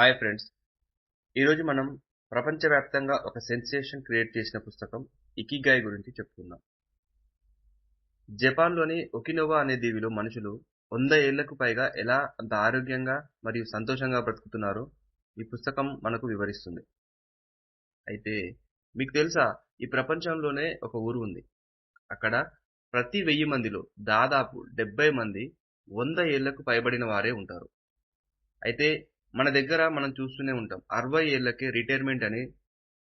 Hi friends, ఈరోజు మనం ప్రపంచవ్యాప్తంగా ఒక సెన్సేషన్ క్రియేట్ చేసిన పుస్తకం ఇకిగాయ్ గురించి చెప్పుకుందాం. జపాన్లోని ఒకినోవా అనే దీవిలో మనుషులు 100 ఏళ్లకు పైగా ఎలా అంత ఆరోగ్యంగా మరియు సంతోషంగా బ్రతుకుతున్నారో ఈ పుస్తకం మనకు వివరిస్తుంది. అయితే మీకు తెలుసా, ఈ ప్రపంచంలోనే ఒక ఊరు ఉంది. అక్కడ ప్రతి 1000 మందిలో దాదాపు 70 మంది 100 ఏళ్లకు పైబడిన వారే ఉంటారు. అయితే మన దగ్గర మనం చూస్తూనే ఉంటాం. 60 ఏళ్లకే రిటైర్మెంట్ అని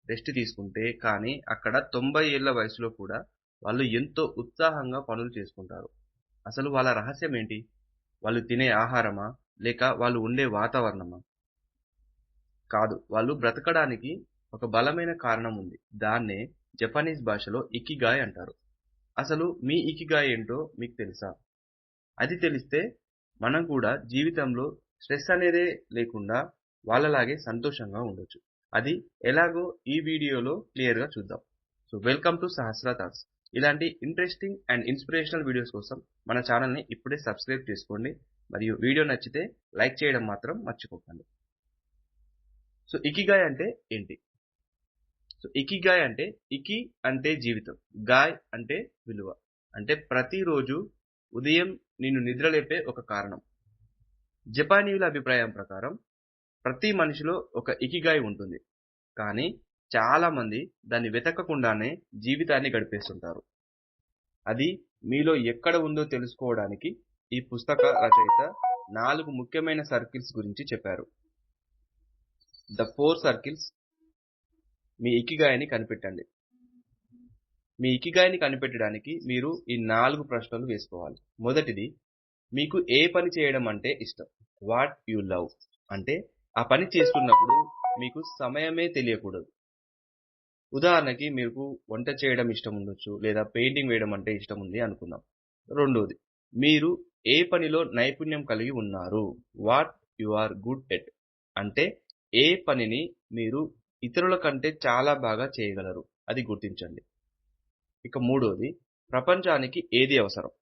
రెస్ట్ తీసుకుంటే, కానీ అక్కడ 90 ఏళ్ల వయసులో కూడా వాళ్ళు ఎంతో ఉత్సాహంగా పనులు చేసుకుంటారు. అసలు వాళ్ళ రహస్యం ఏంటి? వాళ్ళు తినే ఆహారమా? లేక వాళ్ళు ఉండే వాతావరణమా? కాదు. వాళ్ళు బ్రతకడానికి ఒక బలమైన కారణం ఉంది. దాన్నే జపనీస్ భాషలో ఇకిగాయ్ అంటారు. అసలు మీ ఇకిగాయ్ ఏంటో మీకు తెలుసా? అది తెలిస్తే మనం కూడా జీవితంలో స్ట్రెస్ అనేదే లేకుండా వాళ్ళలాగే సంతోషంగా ఉండొచ్చు. అది ఎలాగో ఈ వీడియోలో క్లియర్‌గా చూద్దాం. So welcome to Sahasra thoughts. ఇలాంటి ఇంట్రెస్టింగ్ అండ్ ఇన్స్పిరేషనల్ వీడియోస్ కోసం మన ఛానల్‌ని ఇప్పుడే సబ్స్క్రైబ్ చేసుకోండి. మరియు వీడియో నచ్చితే లైక్ చేయడం మాత్రం మర్చిపోకండి. సో ఇకిగాయ్ అంటే ఏంటి? సో ఇకిగాయ్ అంటే, ఇకి అంటే జీవితం, గాయ్ అంటే విలువ. అంటే ప్రతిరోజు ఉదయం నిన్ను నిద్రలేపే ఒక కారణం. జపానీయుల అభిప్రాయం ప్రకారం ప్రతి మనిషిలో ఒక ఇకిగాయ్ ఉంటుంది. కానీ చాలా మంది దాన్ని వెతకకుండానే జీవితాన్ని గడిపేస్తుంటారు. అది మీలో ఎక్కడ ఉందో తెలుసుకోవడానికి ఈ పుస్తక రచయిత 4 ముఖ్యమైన సర్కిల్స్ గురించి చెప్పారు. The 4 circles. మీ ఇకిగాయని కనిపెట్టండి. మీ ఇకిగాయని కనిపెట్టడానికి మీరు ఈ 4 ప్రశ్నలు వేసుకోవాలి. మొదటిది, మీకు ఏ పని చేయడం అంటే ఇష్టం? What you love. అంటే ఆ పని చేస్తున్నప్పుడు మీకు సమయమే తెలియకూడదు. ఉదాహరణకి మీకు వంట చేయడం ఇష్టం ఉండొచ్చు, లేదా పెయింటింగ్ వేయడం అంటే ఇష్టం ఉంది అనుకుందాం. రెండోది, మీరు ఏ పనిలో నైపుణ్యం కలిగి ఉన్నారు? What you are good at. అంటే ఏ పనిని మీరు ఇతరుల కంటే చాలా బాగా చేయగలరు, అది గుర్తించండి. ఇక మూడోది, ప్రపంచానికి ఏది అవసరం?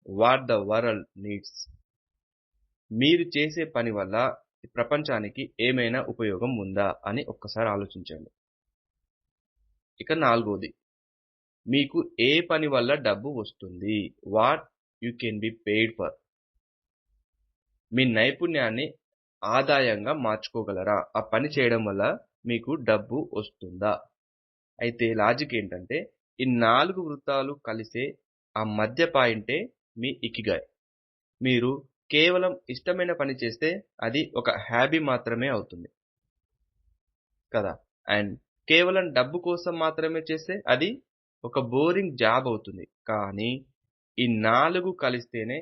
What the world needs. మీరు చేసే పని వల్ల ప్రపంచానికి ఏమైనా ఉపయోగం ఉందా అని ఒక్కసారి ఆలోచించండి. ఇక నాలుగోది, మీకు ఏ పని వల్ల డబ్బు వస్తుంది? What you can be paid for. మీ నైపుణ్యాన్ని ఆదాయంగా మార్చుకోగలరా? ఆ పని చేయడం వల్ల మీకు డబ్బు వస్తుందా? అయితే లాజిక్ ఏంటంటే, ఈ 4 వృత్తాలు కలిసే ఆ మధ్య పాయింటే మీ ఇకిగాయ్. మీరు కేవలం ఇష్టమైన పని చేస్తే అది ఒక హాబీ మాత్రమే అవుతుంది కదా. అండ్ కేవలం డబ్బు కోసం మాత్రమే చేస్తే అది ఒక బోరింగ్ జాబ్ అవుతుంది. కానీ ఈ 4 కలిస్తేనే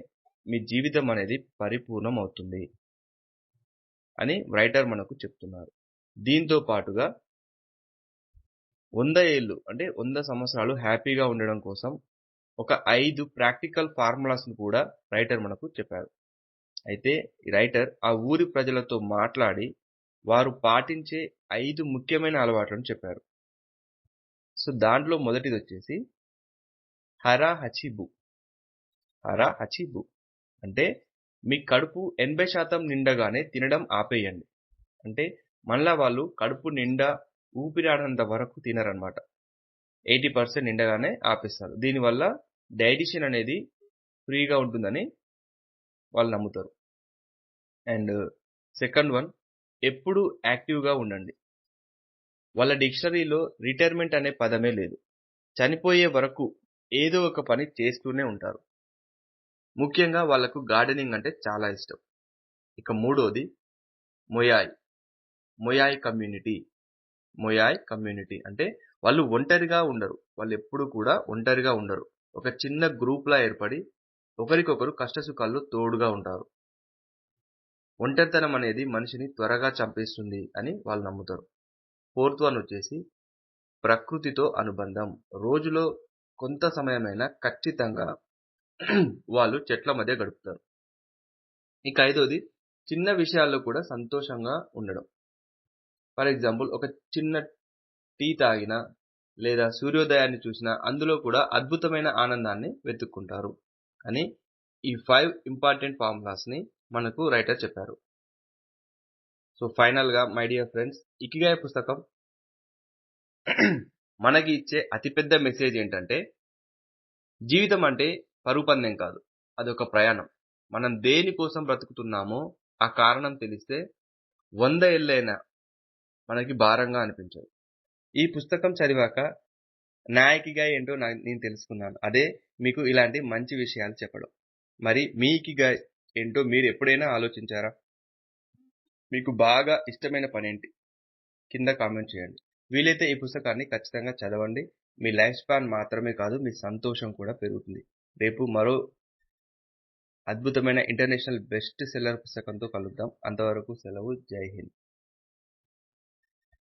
మీ జీవితం అనేది పరిపూర్ణం అవుతుంది అని రైటర్ మనకు చెప్తున్నారు. దీంతో పాటుగా 100 ఏళ్ళు అంటే 100 సంవత్సరాలు హ్యాపీగా ఉండడం కోసం ఒక 5 ప్రాక్టికల్ ఫార్ములాస్‌ను కూడా రైటర్ మనకు చెప్పారు. అయితే ఈ రైటర్ ఆ ఊరి ప్రజలతో మాట్లాడి వారు పాటించే 5 ముఖ్యమైన అలవాట్లను చెప్పారు. సో దాంట్లో మొదటిదొచ్చేసి హరా హచిబు. హరా హచిబు అంటే మీ కడుపు 80% నిండగానే తినడం ఆపేయండి. అంటే మళ్ళా వాళ్ళు కడుపు నిండా ఊపిరాడనంత వరకు తినరనమాట. 80% నిండగానే ఆపేస్తారు. దీనివల్ల డైజెషన్ అనేది ఫ్రీగా ఉంటుందని వాళ్ళు నమ్ముతారు. అండ్ సెకండ్ వన్, ఎప్పుడు యాక్టివ్‌గా ఉండండి. వాళ్ళ డిక్షనరీలో రిటైర్మెంట్ అనే పదమే లేదు. చనిపోయే వరకు ఏదో ఒక పని చేస్తూనే ఉంటారు. ముఖ్యంగా వాళ్ళకు గార్డెనింగ్ అంటే చాలా ఇష్టం. ఇక మూడోది, మొయాయ్. మొయాయ్ కమ్యూనిటీ. మొయాయ్ కమ్యూనిటీ అంటే వాళ్ళు ఒంటరిగా ఉండరు. వాళ్ళు ఎప్పుడు కూడా ఒంటరిగా ఉండరు. ఒక చిన్న గ్రూప్‌లా ఏర్పడి ఒకరికొకరు కష్టసుఖాల్లో తోడుగా ఉంటారు. ఒంటరితనం అనేది మనిషిని త్వరగా చంపేస్తుంది అని వాళ్ళు నమ్ముతారు. ఫోర్త్ వన్ వచ్చేసి ప్రకృతితో అనుబంధం. రోజులో కొంత సమయమైనా ఖచ్చితంగా వాళ్ళు చెట్ల మధ్య గడుపుతారు. ఇక ఐదోది, చిన్న విషయాల్లో కూడా సంతోషంగా ఉండడం. ఫర్ ఎగ్జాంపుల్, ఒక చిన్న టీ తాగినా లేదా సూర్యోదయాన్ని చూసినా అందులో కూడా అద్భుతమైన ఆనందాన్ని వెతుక్కుంటారు అని ఈ 5 ఇంపార్టెంట్ ఫార్ములాస్ ని మనకు రైటర్ చెప్పారు. సో ఫైనల్గా మై డియర్ ఫ్రెండ్స్, ఇకిగాయ్ పుస్తకం మనకి ఇచ్చే అతిపెద్ద మెసేజ్ ఏంటంటే, జీవితం అంటే పరుగు పందెం కాదు, అదొక ప్రయాణం. మనం దేనికోసం బ్రతుకుతున్నామో ఆ కారణం తెలిస్తే 100 ఏళ్లైనా మనకి భారంగా అనిపించదు. ఈ పుస్తకం చదివాక నా ఇకిగాయ్ ఏంటో నేను తెలుసుకున్నాను. అదే మీకు ఇలాంటి మంచి విషయాలు చెప్పడం. మరి మీ ఇకిగాయ్ ఏంటో మీరు ఎప్పుడైనా ఆలోచించారా? మీకు బాగా ఇష్టమైన పనేంటి? కింద కామెంట్ చేయండి. వీలైతే ఈ పుస్తకాన్ని ఖచ్చితంగా చదవండి. మీ లైఫ్ స్పాన్ మాత్రమే కాదు, మీ సంతోషం కూడా పెరుగుతుంది. రేపు మరో అద్భుతమైన ఇంటర్నేషనల్ బెస్ట్ సెల్లర్ పుస్తకంతో కలుద్దాం. అంతవరకు సెలవు. జై హింద్.